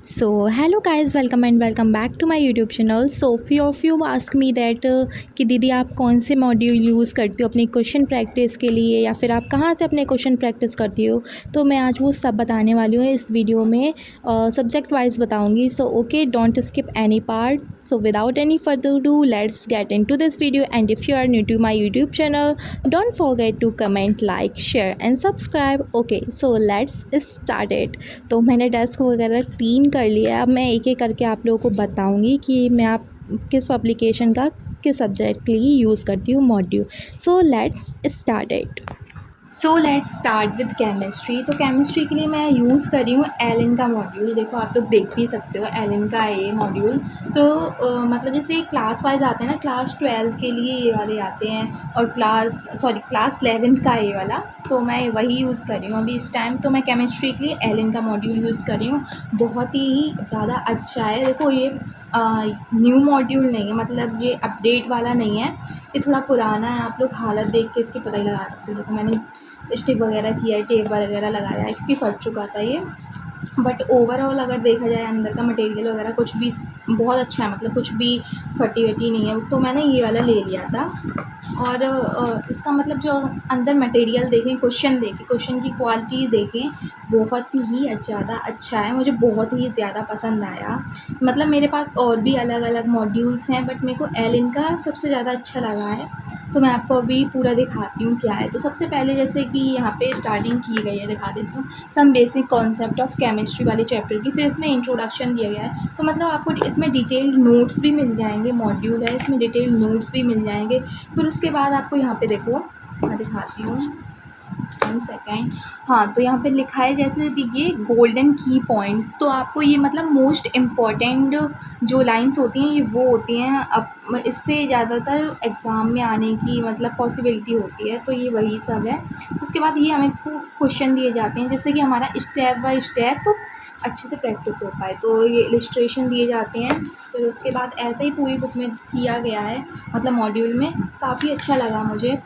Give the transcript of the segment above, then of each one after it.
So hello guys, welcome and welcome back to my YouTube channel. So few of you ask me that कि दीदी आप कौन से module use करती हो अपनी क्वेश्चन प्रैक्टिस के लिए, या फिर आप कहाँ से अपने क्वेश्चन प्रैक्टिस करती हो। तो मैं आज वो सब बताने वाली हूँ इस वीडियो में, सब्जेक्ट वाइज बताऊँगी। So okay, don't skip any part. So without any further ado, let's get into this video. And if you are new to my YouTube channel, don't forget to comment, like, share and subscribe. Okay, so let's start it. तो मैंने desk वगैरह clean कर लिया है। अब मैं एक एक करके आप लोगों को बताऊंगी कि मैं आप किस एप्लीकेशन का किस सब्जेक्ट के लिए यूज़ करती हूँ module. So let's start it. So let's start with chemistry. तो केमिस्ट्री के लिए मैं यूज़ कर रही हूँ एलिन का मॉड्यूल. देखो आप लोग देख भी सकते हो, एलिन का है ये मॉड्यूल. तो मतलब जैसे क्लास वाइज आते हैं ना, क्लास 12 के लिए ये वाले आते हैं और क्लास 11 का ये वाला. तो मैं वही यूज़ कर रही हूँ अभी इस टाइम. तो मैं केमिस्ट्री के लिए एलिन का मॉड्यूल यूज़ कर रही हूँ. बहुत ही ज़्यादा अच्छा है. देखो ये न्यू मॉड्यूल नहीं है, मतलब ये अपडेट वाला नहीं है, ये थोड़ा पुराना है. आप लोग हालत देख के इसकी पता ही लगा सकते हो. देखो मैंने स्टिक वगैरह किया है, टेप वगैरह लगाया है, क्योंकि फट चुका था ये. बट ओवरऑल अगर देखा जाए अंदर का मटेरियल वगैरह कुछ भी बहुत अच्छा है, मतलब कुछ भी फटी वटी नहीं है. तो मैंने ये वाला ले लिया था. और इसका मतलब जो अंदर मटेरियल देखें, क्वेश्चन की क्वालिटी देखें, बहुत ही ज़्यादा अच्छा है. मुझे बहुत ही ज़्यादा पसंद आया. मतलब मेरे पास और भी अलग अलग मॉड्यूल्स हैं, बट मेरे को एलिन का सबसे ज़्यादा अच्छा लगा है. तो मैं आपको अभी पूरा दिखाती हूँ क्या है. तो सबसे पहले जैसे कि यहाँ पे स्टार्टिंग की गई है, दिखा देती हूँ. Some basic concept of chemistry वाले चैप्टर की. फिर इसमें इंट्रोडक्शन दिया गया है. तो मतलब आपको इसमें डिटेल्ड नोट्स भी मिल जाएंगे. मॉड्यूल है, इसमें डिटेल्ड नोट्स भी मिल जाएंगे. फिर उसके बाद आपको यहाँ पे देखो, मैं दिखाती हूँ 1 सेकेंड. हाँ, तो यहाँ पे लिखा है जैसे ये गोल्डन की पॉइंट्स. तो आपको ये मतलब मोस्ट इम्पॉर्टेंट जो लाइंस होती हैं ये वो होती हैं. अब इससे ज़्यादातर एग्ज़ाम में आने की मतलब पॉसिबिलिटी होती है. तो ये वही सब है. उसके बाद ये हमें क्वेश्चन दिए जाते हैं, जैसे कि हमारा स्टेप बाय स्टेप अच्छे से प्रैक्टिस हो पाए. तो ये इलस्ट्रेशन दिए जाते हैं. फिर उसके बाद ऐसे ही पूरी बुक में किया गया है, मतलब मॉड्यूल में. काफ़ी अच्छा लगा मुझे.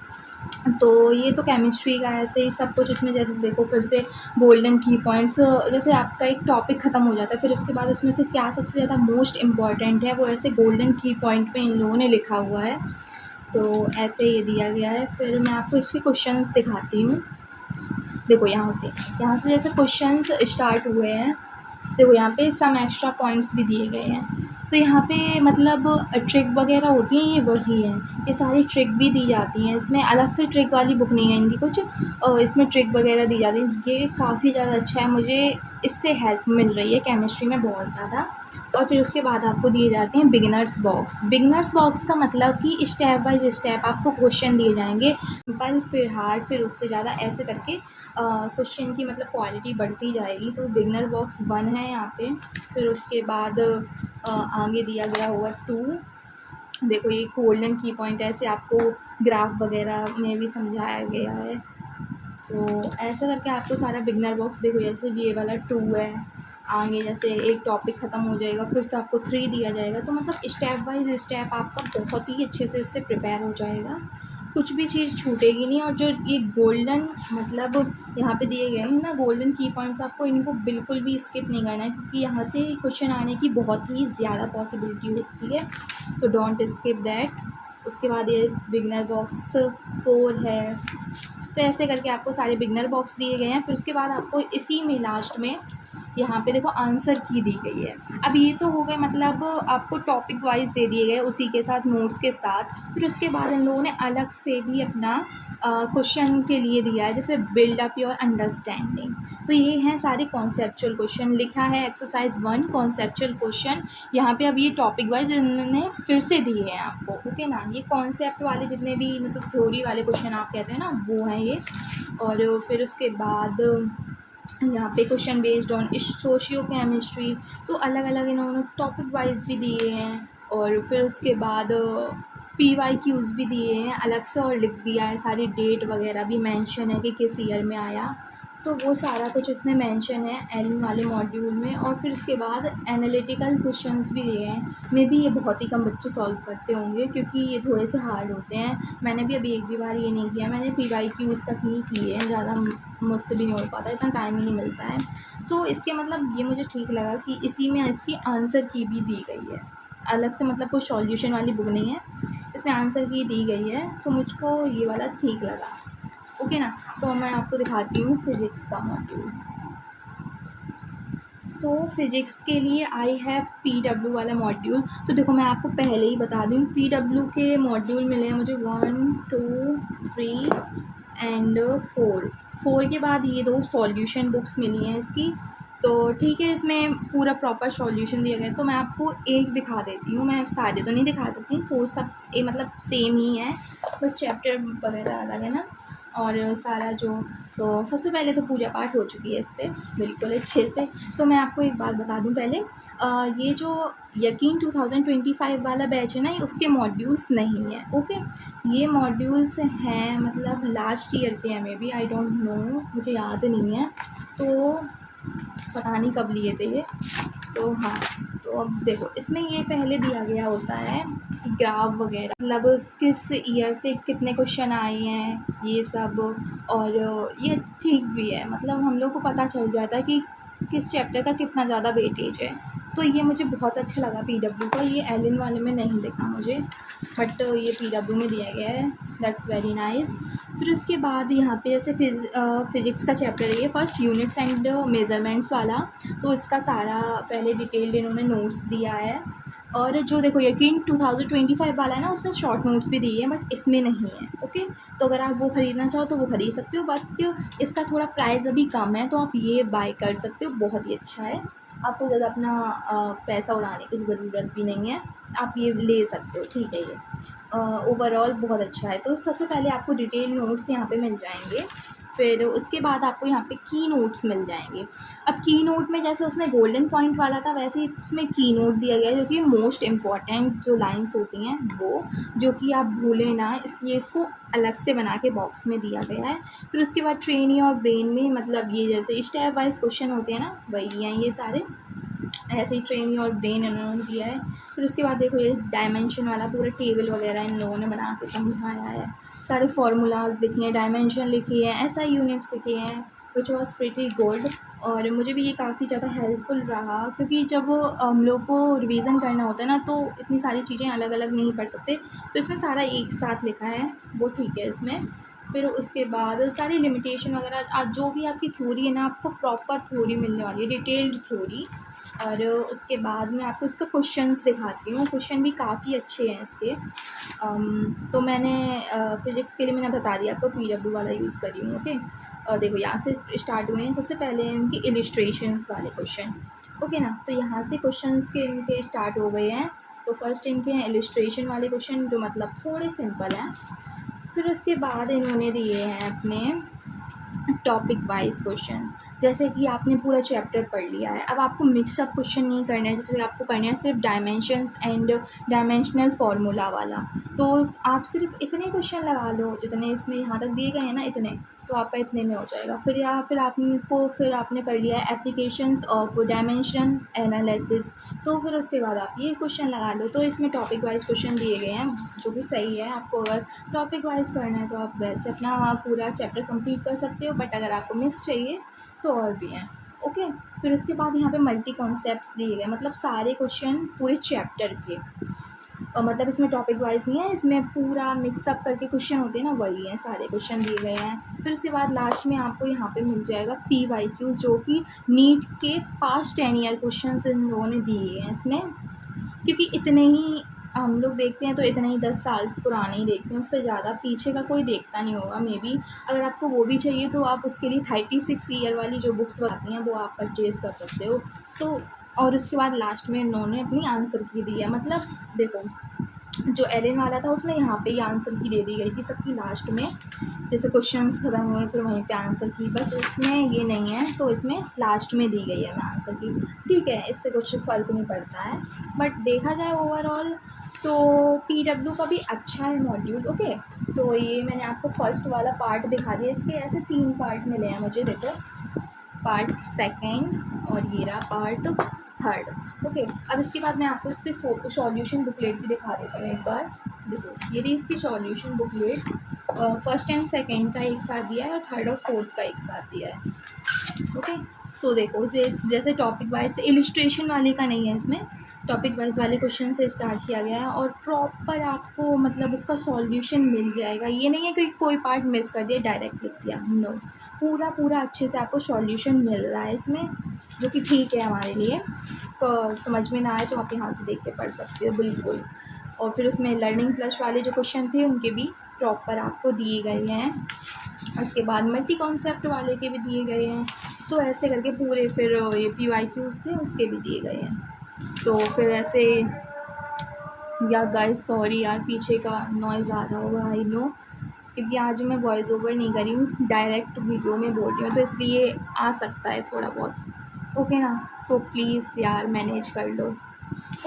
तो ये तो केमिस्ट्री का ऐसे ही सब कुछ इसमें. जैसे देखो फिर से गोल्डन की पॉइंट्स, जैसे आपका एक टॉपिक ख़त्म हो जाता है, फिर उसके बाद उसमें से क्या सबसे ज़्यादा मोस्ट इम्पॉर्टेंट है वो ऐसे गोल्डन की पॉइंट पे इन लोगों ने लिखा हुआ है. तो ऐसे ये दिया गया है. फिर मैं आपको इसके क्वेश्चंस दिखाती हूँ. देखो यहाँ से जैसे क्वेश्चंस स्टार्ट हुए हैं. देखो यहाँ पे सम एक्स्ट्रा पॉइंट्स भी दिए गए हैं. तो यहाँ पे मतलब ट्रिक वगैरह होती हैं, ये वही है. ये सारी ट्रिक भी दी जाती हैं. इसमें अलग से ट्रिक वाली बुक नहीं है इनकी कुछ, इसमें ट्रिक वगैरह दी जाती है. ये काफ़ी ज़्यादा अच्छा है. मुझे इससे हेल्प मिल रही है केमिस्ट्री में बहुत ज़्यादा. और फिर उसके बाद आपको दिए जाते हैं बिगिनर्स बॉक्स. बिगिनर्स बॉक्स का मतलब कि स्टेप बाय स्टेप आपको क्वेश्चन दिए जाएंगे, सिंपल फिर हार्ड फिर उससे ज़्यादा, ऐसे करके क्वेश्चन की मतलब क्वालिटी बढ़ती जाएगी. तो बिगिनर बॉक्स 1 है यहाँ पे. फिर उसके बाद आगे दिया गया होगा 2. देखो ये गोल्डन की पॉइंट ऐसे आपको ग्राफ वगैरह में भी समझाया गया है. तो ऐसा करके आपको सारा बिगिनर बॉक्स. देखो जैसे ये वाला 2 है. आगे जैसे एक टॉपिक ख़त्म हो जाएगा फिर तो आपको 3 दिया जाएगा. तो मतलब स्टेप बाय स्टेप आपका बहुत ही अच्छे से इससे प्रिपेयर हो जाएगा, कुछ भी चीज़ छूटेगी नहीं. और जो ये गोल्डन मतलब यहाँ पे दिए गए हैं ना गोल्डन की पॉइंट्स, आपको इनको बिल्कुल भी स्किप नहीं करना है, क्योंकि यहाँ से क्वेश्चन आने की बहुत ही ज़्यादा पॉसिबिलिटी होती है. तो डोंट स्किप दैट. उसके बाद ये बिगिनर बॉक्स 4 है. तो ऐसे करके आपको सारे बिगिनर बॉक्स दिए गए हैं. फिर उसके बाद आपको इसी में लास्ट में यहाँ पे देखो आंसर की दी गई है. अब ये तो हो गए मतलब आपको टॉपिक वाइज दे दिए गए उसी के साथ नोट्स के साथ. फिर उसके बाद इन लोगों ने अलग से भी अपना क्वेश्चन के लिए दिया है, जैसे बिल्ड अप योर अंडरस्टैंडिंग. तो ये हैं सारे कॉन्सेप्चुअल क्वेश्चन. लिखा है एक्सरसाइज 1 कॉन्सेप्चुअल क्वेश्चन. यहाँ पे अब ये टॉपिक वाइज इन्होंने फिर से दिए हैं आपको. ओके ना, ये कॉन्सेप्ट वाले जितने भी मतलब थ्योरी वाले क्वेश्चन आप कहते हैं ना, वो हैं ये. और फिर उसके बाद यहाँ पे question based on socio chemistry. तो अलग अलग इन्होंने टॉपिक वाइज भी दिए हैं. और फिर उसके बाद PYQs भी दिए हैं अलग से, और लिख दिया है सारी डेट वगैरह भी मेंशन है कि किस ईयर में आया. तो वो सारा कुछ इसमें मेंशन है एलिन वाले मॉड्यूल में. और फिर उसके बाद एनालिटिकल क्वेश्चंस भी दिए हैं. मे भी ये बहुत ही कम बच्चे सॉल्व करते होंगे, क्योंकि ये थोड़े से हार्ड होते हैं. मैंने भी अभी एक भी बार ये नहीं किया. मैंने PYQs तक ही किए हैं, ज़्यादा मुझसे भी नहीं हो पाता, इतना टाइम ही नहीं मिलता है। सो इसके मतलब ये मुझे ठीक लगा कि इसी में इसकी आंसर की भी दी गई है, अलग से मतलब कोई सॉल्यूशन वाली बुक नहीं है, इसमें आंसर की दी गई है, तो मुझको ये वाला ठीक लगा। ओके ना। तो मैं आपको दिखाती हूँ फिज़िक्स का मॉड्यूल। तो फिज़िक्स के लिए आई हैव PW वाला मॉड्यूल। तो देखो मैं आपको पहले ही बता दूँ, PW के मॉड्यूल मिले हैं मुझे 1 2 3 एंड 4 के बाद ये 2 सॉल्यूशन बुक्स मिली हैं इसकी। तो ठीक है, इसमें पूरा प्रॉपर सॉल्यूशन दिया गया है। तो मैं आपको एक दिखा देती हूँ, मैं सारे तो नहीं दिखा सकती, वो सब मतलब सेम ही है, बस चैप्टर वगैरह अलग है ना। और सारा जो, तो सबसे पहले तो पूजा पाठ हो चुकी है इस पर बिल्कुल अच्छे से। तो मैं आपको एक बात बता दूं पहले, ये जो यकीन 2025 वाला बैच है ना, ये उसके मॉड्यूल्स नहीं है। ओके, ये मॉड्यूल्स हैं मतलब लास्ट ईयर के हैं, maybe I don't know, मुझे याद नहीं है, तो पता नहीं कब लिए थे ये। तो हाँ, तो अब देखो इसमें ये पहले दिया गया होता है कि ग्राफ वगैरह, मतलब किस ईयर से कितने क्वेश्चन आए हैं ये सब। और ये ठीक भी है, मतलब हम लोग को पता चल जाता है कि किस चैप्टर का कितना ज़्यादा वेटेज है। तो ये मुझे बहुत अच्छा लगा PW का, ये एलिन वाले में नहीं दिखा मुझे, बट ये PW में दिया गया है, दैट्स वेरी नाइस। फिर उसके बाद यहाँ पे जैसे फिज़िक्स का चैप्टर है ये, फर्स्ट यूनिट्स एंड मेज़रमेंट्स वाला। तो इसका सारा पहले डिटेल्ड इन्होंने नोट्स दिया है। और जो देखो यकीन 2025 वाला है ना, उसमें शॉर्ट नोट्स भी दिए हैं, बट इसमें नहीं है। ओके, तो अगर आप वो ख़रीदना चाहो तो वो ख़रीद सकते हो, बट इसका थोड़ा प्राइस अभी कम है, तो आप ये बाय कर सकते हो, बहुत ही अच्छा है। आपको ज़्यादा अपना पैसा उड़ाने की ज़रूरत भी नहीं है, आप ये ले सकते हो, ठीक है। ये ओवरऑल बहुत अच्छा है। तो सबसे पहले आपको डिटेल नोट्स यहाँ पे मिल जाएंगे, फिर उसके बाद आपको यहाँ पे की नोट्स मिल जाएंगे। अब की नोट में जैसे उसमें गोल्डन पॉइंट वाला था, वैसे ही उसमें की नोट दिया गया है, जो कि मोस्ट इम्पॉर्टेंट जो लाइंस होती हैं वो, जो कि आप भूलें ना, इसलिए इसको अलग से बना के बॉक्स में दिया गया है। फिर उसके बाद ट्रेनी और ब्रेन में, मतलब ये जैसे स्टेप वाइज क्वेश्चन होते हैं ना, वही हैं ये सारे, ऐसे ही ट्रेनी और ब्रेन इन्होंने दिया है। फिर उसके बाद देखो ये डायमेंशन वाला पूरा टेबल वगैरह इन लोगों ने बना के समझाया है, सारे फार्मूलाज लिखे हैं, डायमेंशन लिखी है, ऐसा यूनिट्स लिखे हैं, विच वॉज प्रिटी गुड। और मुझे भी ये काफ़ी ज़्यादा हेल्पफुल रहा, क्योंकि जब हम लोग को रिवीजन करना होता है ना, तो इतनी सारी चीज़ें अलग अलग नहीं पढ़ सकते, तो इसमें सारा एक साथ लिखा है, वो ठीक है इसमें। फिर उसके बाद सारी लिमिटेशन वगैरह, आज जो भी आपकी थ्योरी है ना, आपको प्रॉपर थ्योरी मिलने वाली है, डिटेल्ड थ्योरी। और उसके बाद मैं आपको इसका क्वेश्चंस दिखाती हूँ, क्वेश्चन भी काफ़ी अच्छे हैं इसके। तो मैंने फ़िज़िक्स के लिए मैंने बता दिया आपको, PW वाला यूज़ करी हूँ। ओके, और देखो यहाँ से स्टार्ट हुए हैं, सबसे पहले इनके इलिस्ट्रेशंस वाले क्वेश्चन। ओके ना, तो यहाँ से क्वेश्चंस के इनके स्टार्ट हो गए हैं। तो फर्स्ट इनके हैं इलिस्ट्रेशन वाले क्वेश्चन, जो मतलब थोड़े सिंपल हैं। फिर उसके बाद इन्होंने दिए हैं अपने टॉपिक वाइज क्वेश्चन, जैसे कि आपने पूरा चैप्टर पढ़ लिया है, अब आपको मिक्सअप क्वेश्चन नहीं करना है, जैसे आपको करना है सिर्फ डायमेंशंस एंड डायमेंशनल फार्मूला वाला। तो आप सिर्फ इतने क्वेश्चन लगा लो जितने इसमें यहाँ तक दिए गए हैं ना, इतने, तो आपका इतने में हो जाएगा। फिर या फिर आपने कर लिया है एप्लीकेशंस ऑफ डायमेंशन एनालिसिस, तो फिर उसके बाद आप ये क्वेश्चन लगा लो। तो इसमें टॉपिक वाइज क्वेश्चन दिए गए हैं, जो कि सही है। आपको अगर टॉपिक वाइज करना है तो आप वैसे अपना पूरा चैप्टर कंप्लीट कर सकते हो, बट अगर आपको मिक्स चाहिए तो और भी हैं। ओके, फिर उसके बाद यहाँ पे मल्टी कॉन्सेप्ट्स दिए गए, मतलब सारे क्वेश्चन पूरे चैप्टर के, और मतलब इसमें टॉपिक वाइज नहीं है, इसमें पूरा मिक्सअप करके क्वेश्चन होते हैं ना, वही हैं, सारे क्वेश्चन दिए गए हैं। फिर उसके बाद लास्ट में आपको यहाँ पे मिल जाएगा PYQ, जो कि नीट के पास्ट 10 ईयर क्वेश्चन इन लोगों ने दिए हैं इसमें, क्योंकि इतने ही हम लोग देखते हैं, तो इतने ही 10 साल पुराने ही देखते हैं, उससे ज़्यादा पीछे का कोई देखता नहीं होगा मे बी। अगर आपको वो भी चाहिए तो आप उसके लिए 36 ईयर वाली जो बुक्स आती हैं वो आप परचेज़ कर सकते हो। तो और उसके बाद लास्ट में इन्होंने अपनी आंसर की दी है, मतलब देखो जो एलिन वाला था उसमें यहाँ पे ही आंसर की दे दी गई थी सबकी लास्ट में, जैसे क्वेश्चंस ख़त्म हुए फिर वहीं पे आंसर की, बस इसमें ये नहीं है, तो इसमें लास्ट में दी गई है मैं आंसर की। ठीक है, इससे कुछ फ़र्क नहीं पड़ता है, बट देखा जाए ओवरऑल तो PW का भी अच्छा है मॉड्यूल। ओके, तो ये मैंने आपको फर्स्ट वाला पार्ट दिखा दिया, इसके ऐसे 3 पार्ट मिले हैं मुझे, देखो पार्ट सेकेंड और ये रहा पार्ट थर्ड। ओके, अब इसके बाद मैं आपको इसके सॉल्यूशन बुकलेट भी दिखा देती हूँ एक बार। देखो ये रही इसकी solution booklet, first and second का एक साथ दिया है और थर्ड और फोर्थ का एक साथ दिया है। ओके, तो देखो जैसे टॉपिक वाइज इलिस्ट्रेशन वाले का नहीं है, इसमें टॉपिक वाइज वाले क्वेश्चन से स्टार्ट किया गया है और प्रॉपर आपको मतलब इसका सॉल्यूशन मिल जाएगा। ये नहीं है कि कोई पार्ट मिस कर दिया डायरेक्ट लिख दिया, नो, पूरा पूरा अच्छे से आपको सॉल्यूशन मिल रहा है इसमें, जो कि ठीक है हमारे लिए। समझ में ना आए तो आप यहाँ से देख के पढ़ सकते हो बिल्कुल। और फिर उसमें लर्निंग प्लस वाले जो क्वेश्चन थे उनके भी प्रॉपर आपको दिए गए हैं, उसके बाद मल्टी कॉन्सेप्ट वाले के भी दिए गए हैं। तो ऐसे करके पूरे फिर ये PYQs थे उसके भी दिए गए हैं। तो फिर ऐसे, या गाइस सॉरी यार पीछे का नॉइज़ आ रहा होगा, आई नो, क्योंकि आज मैं वॉइस ओवर नहीं करी हूँ, डायरेक्ट वीडियो में बोल रही हूँ, तो इसलिए आ सकता है थोड़ा बहुत। ओके ना, सो प्लीज़ यार मैनेज कर लो।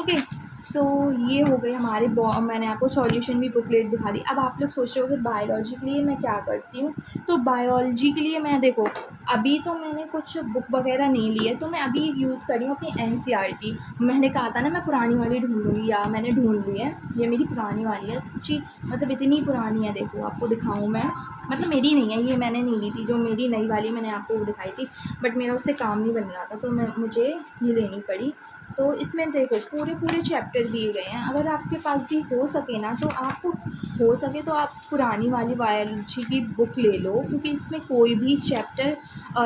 ओके, सो ये हो गए हमारे मैंने आपको सॉल्यूशन भी बुकलेट दिखा दी। अब आप लोग सोच रहे हो कि बायोलॉजी के लिए मैं क्या करती हूँ। तो बायोलॉजी के लिए मैं देखो, अभी तो मैंने कुछ बुक वगैरह नहीं ली है, तो मैं अभी यूज़ कर रही हूँ अपनी NCERT। मैंने कहा था ना मैं पुरानी वाली ढूंढूंगी, या मैंने ढूंढ ली है, ये मेरी पुरानी वाली है सच्ची, मतलब इतनी पुरानी है, देखो आपको दिखाऊँ मैं, मतलब मेरी नहीं है ये, मैंने नहीं ली थी, जो मेरी नई वाली मैंने आपको वो दिखाई थी, बट मेरा उससे काम नहीं बन रहा था, तो मुझे ये लेनी पड़ी। तो इसमें देखो पूरे पूरे चैप्टर दिए गए हैं। अगर आपके पास भी हो सके ना, तो आप हो सके तो आप पुरानी वाली बायोलॉजी की बुक ले लो, क्योंकि इसमें कोई भी चैप्टर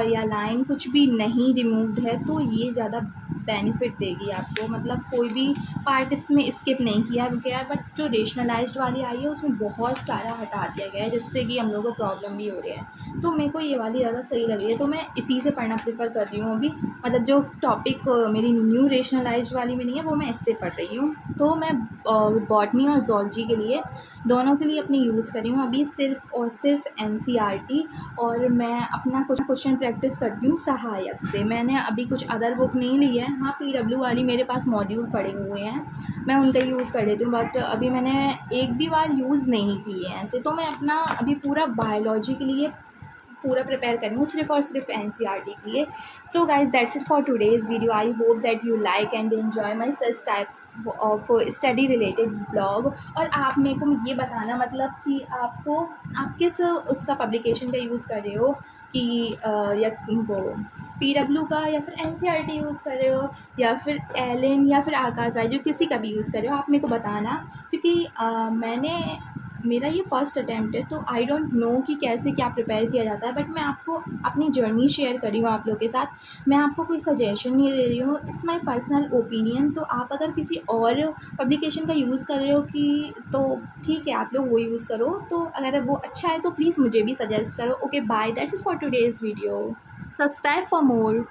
या लाइन कुछ भी नहीं रिमूव्ड है, तो ये ज़्यादा बेनिफिट देगी आपको, मतलब कोई भी पार्ट इसमें स्किप नहीं किया गया। बट जो रेशनलाइज्ड वाली आई है उसमें बहुत सारा हटा दिया गया है, जिससे कि हम लोगों को प्रॉब्लम भी हो रही है। तो मेरे को ये वाली ज़्यादा सही लग रही है, तो मैं इसी से पढ़ना प्रेफर कर रही हूँ अभी। मतलब जो टॉपिक मेरी न्यू रेशनलाइज्ड वाली में नहीं है, वो मैं इससे पढ़ रही हूँ। तो मैं बॉटनी और जूलॉजी के लिए, दोनों के लिए अपनी यूज़ कर रही हूँ अभी सिर्फ़ और सिर्फ NCERT। और मैं अपना कुछ क्वेश्चन प्रैक्टिस करती हूँ सहायक से। मैंने अभी कुछ अदर बुक नहीं ली है, हाँ PW वाली मेरे पास मॉड्यूल पड़े हुए हैं, मैं उनका यूज़ कर लेती हूँ, बट अभी मैंने एक भी बार यूज़ नहीं किए हैं ऐसे। तो मैं अपना अभी पूरा बायोलॉजी के लिए पूरा प्रिपेयर कर रही हूँ, सिर्फ और सिर्फ NCERT के लिए। So guys that's it for today's video. I hope that you like and enjoy my such type of study related blog. और आप मेरे को ये बताना, मतलब कि आपको, आप किस उसका पब्लिकेशन का यूज़ कर रहे हो, कि या वो PW का या फिर NCERT यूज़ कर रहे हो, या फिर एलन या फिर आकाश राय, जो किसी का भी यूज़ कर रहे हो, आप मेरे को बताना। क्योंकि मेरा ये फ़र्स्ट अटैम्प्ट है, तो आई डोंट नो कि कैसे क्या प्रिपेयर किया जाता है, बट मैं आपको अपनी जर्नी शेयर कर रही हूँ आप लोगों के साथ। मैं आपको कोई सजेशन नहीं दे रही हूँ, इट्स माय पर्सनल ओपिनियन। तो आप अगर किसी और पब्लिकेशन का यूज़ कर रहे हो कि, तो ठीक है आप लोग वो यूज़ करो, तो अगर वो अच्छा है तो प्लीज़ मुझे भी सजेस्ट करो। Okay bye, that's it for today's video, subscribe for more.